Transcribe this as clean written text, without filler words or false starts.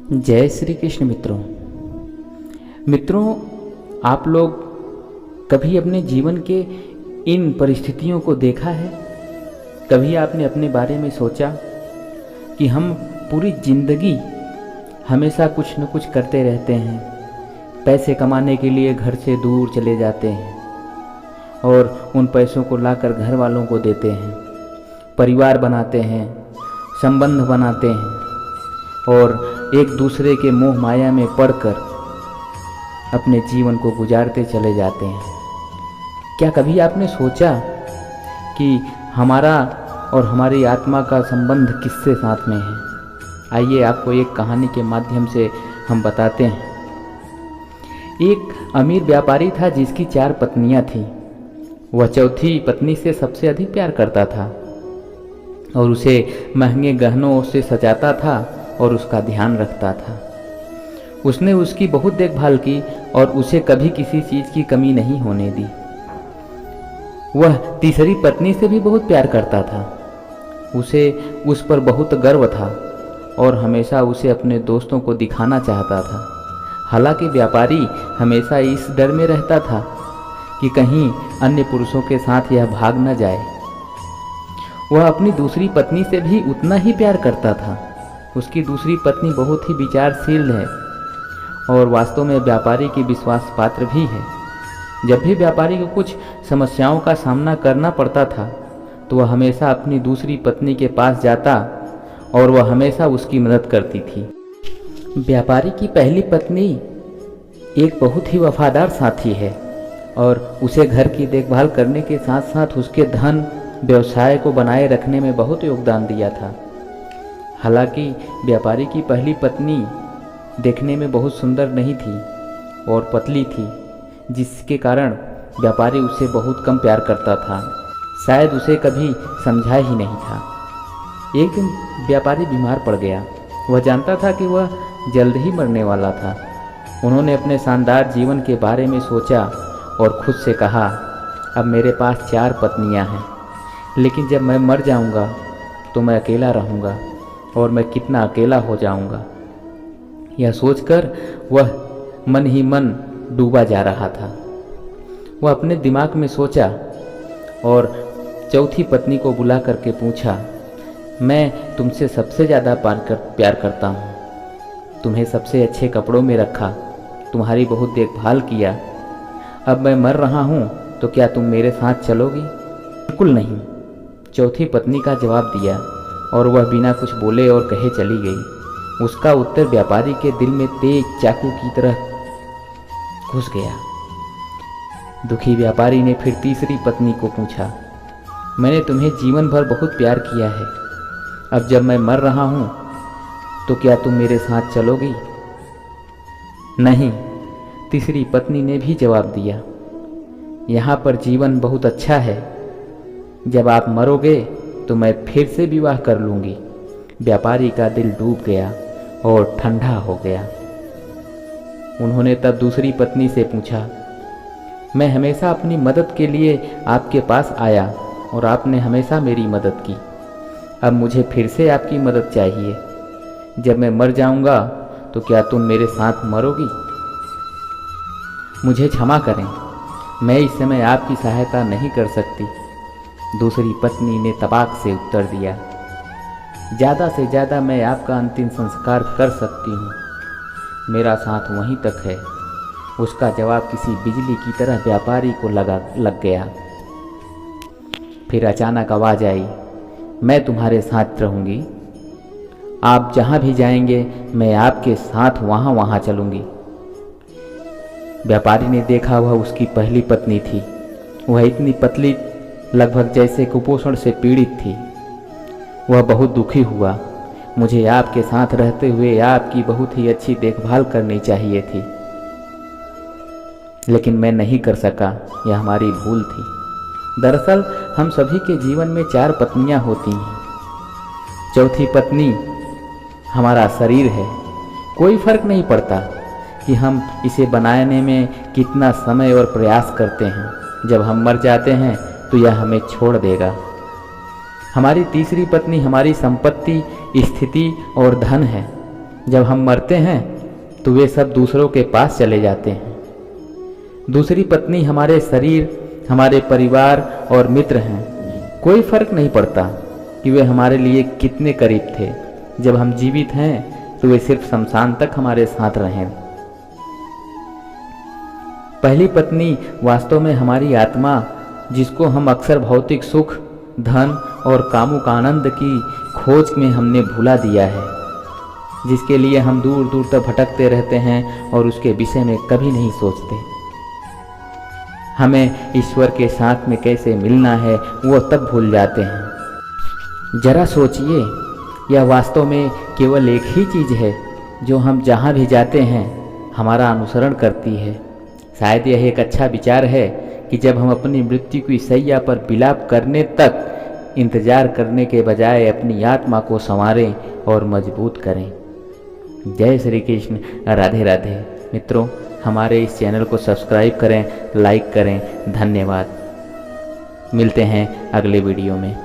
जय श्री कृष्ण मित्रों, आप लोग कभी अपने जीवन के इन परिस्थितियों को देखा है? कभी आपने अपने बारे में सोचा कि हम पूरी जिंदगी हमेशा कुछ न कुछ करते रहते हैं, पैसे कमाने के लिए घर से दूर चले जाते हैं और उन पैसों को लाकर घर वालों को देते हैं, परिवार बनाते हैं, संबंध बनाते हैं और एक दूसरे के मोह माया में पड़कर अपने जीवन को गुजारते चले जाते हैं। क्या कभी आपने सोचा कि हमारा और हमारी आत्मा का संबंध किससे साथ में है? आइए आपको एक कहानी के माध्यम से हम बताते हैं। एक अमीर व्यापारी था जिसकी 4 पत्नियां थीं। वह चौथी पत्नी से सबसे अधिक प्यार करता था और उसे महंगे गहनों से सजाता था और उसका ध्यान रखता था। उसने उसकी बहुत देखभाल की और उसे कभी किसी चीज़ की कमी नहीं होने दी। वह तीसरी पत्नी से भी बहुत प्यार करता था। उसे उस पर बहुत गर्व था और हमेशा उसे अपने दोस्तों को दिखाना चाहता था। हालांकि व्यापारी हमेशा इस डर में रहता था कि कहीं अन्य पुरुषों के साथ यह भाग न जाए। वह अपनी दूसरी पत्नी से भी उतना ही प्यार करता था। उसकी दूसरी पत्नी बहुत ही विचारशील है और वास्तव में व्यापारी की विश्वास पात्र भी है। जब भी व्यापारी को कुछ समस्याओं का सामना करना पड़ता था तो वह हमेशा अपनी दूसरी पत्नी के पास जाता और वह हमेशा उसकी मदद करती थी। व्यापारी की पहली पत्नी एक बहुत ही वफादार साथी है और उसे घर की देखभाल करने के साथ साथ उसके धन व्यवसाय को बनाए रखने में बहुत योगदान दिया था। हालांकि व्यापारी की पहली पत्नी देखने में बहुत सुंदर नहीं थी और पतली थी, जिसके कारण व्यापारी उसे बहुत कम प्यार करता था। शायद उसे कभी समझा ही नहीं था। एक दिन व्यापारी बीमार पड़ गया। वह जानता था कि वह जल्द ही मरने वाला था। उन्होंने अपने शानदार जीवन के बारे में सोचा और खुद से कहा, अब मेरे पास 4 पत्नियां हैं, लेकिन जब मैं मर जाऊंगा तो मैं अकेला रहूंगा और मैं कितना अकेला हो जाऊंगा। यह सोचकर वह मन ही मन डूबा जा रहा था। वह अपने दिमाग में सोचा और चौथी पत्नी को बुला करके पूछा, मैं तुमसे सबसे ज़्यादा प्यार करता हूँ, तुम्हें सबसे अच्छे कपड़ों में रखा, तुम्हारी बहुत देखभाल किया। अब मैं मर रहा हूँ तो क्या तुम मेरे साथ चलोगी? बिल्कुल नहीं, चौथी पत्नी का जवाब दिया और वह बिना कुछ बोले और कहे चली गई। उसका उत्तर व्यापारी के दिल में तेज चाकू की तरह घुस गया। दुखी व्यापारी ने फिर तीसरी पत्नी को पूछा, मैंने तुम्हें जीवन भर बहुत प्यार किया है, अब जब मैं मर रहा हूँ तो क्या तुम मेरे साथ चलोगी? नहीं, तीसरी पत्नी ने भी जवाब दिया, यहाँ पर जीवन बहुत अच्छा है, जब आप मरोगे तो मैं फिर से विवाह कर लूँगी। व्यापारी का दिल डूब गया और ठंडा हो गया। उन्होंने तब दूसरी पत्नी से पूछा, मैं हमेशा अपनी मदद के लिए आपके पास आया और आपने हमेशा मेरी मदद की, अब मुझे फिर से आपकी मदद चाहिए। जब मैं मर जाऊंगा तो क्या तुम मेरे साथ मरोगी? मुझे क्षमा करें, मैं इस समय आपकी सहायता नहीं कर सकती। दूसरी पत्नी ने तबाक से उत्तर दिया, ज़्यादा से ज़्यादा मैं आपका अंतिम संस्कार कर सकती हूँ, मेरा साथ वहीं तक है। उसका जवाब किसी बिजली की तरह व्यापारी को लग गया। फिर अचानक आवाज़ आई, मैं तुम्हारे साथ रहूँगी, आप जहाँ भी जाएंगे मैं आपके साथ वहाँ चलूँगी। व्यापारी ने देखा वह उसकी पहली पत्नी थी। वह इतनी पतली, लगभग जैसे कुपोषण से पीड़ित थी। वह बहुत दुखी हुआ। मुझे आपके साथ रहते हुए आपकी बहुत ही अच्छी देखभाल करनी चाहिए थी, लेकिन मैं नहीं कर सका, यह हमारी भूल थी। दरअसल हम सभी के जीवन में 4 पत्नियां होती हैं। चौथी पत्नी हमारा शरीर है। कोई फर्क नहीं पड़ता कि हम इसे बनाने में कितना समय और प्रयास करते हैं, जब हम मर जाते हैं तो यह हमें छोड़ देगा। हमारी तीसरी पत्नी हमारी संपत्ति, स्थिति और धन है। जब हम मरते हैं तो वे सब दूसरों के पास चले जाते हैं। दूसरी पत्नी हमारे शरीर, हमारे परिवार और मित्र हैं। कोई फर्क नहीं पड़ता कि वे हमारे लिए कितने करीब थे। जब हम जीवित हैं तो वे सिर्फ शमशान तक हमारे साथ रहें। पहली पत्नी वास्तव में हमारी आत्मा, जिसको हम अक्सर भौतिक सुख, धन और कामुक आनंद की खोज में हमने भुला दिया है, जिसके लिए हम दूर दूर तक भटकते रहते हैं और उसके विषय में कभी नहीं सोचते। हमें ईश्वर के साथ में कैसे मिलना है वो तब भूल जाते हैं। जरा सोचिए, यह वास्तव में केवल एक ही चीज़ है जो हम जहाँ भी जाते हैं हमारा अनुसरण करती है। शायद यह एक अच्छा विचार है कि जब हम अपनी मृत्यु की सैया पर विलाप करने तक इंतजार करने के बजाय अपनी आत्मा को संवारें और मजबूत करें। जय श्री कृष्ण, राधे राधे। मित्रों, हमारे इस चैनल को सब्सक्राइब करें, लाइक करें। धन्यवाद। मिलते हैं अगले वीडियो में।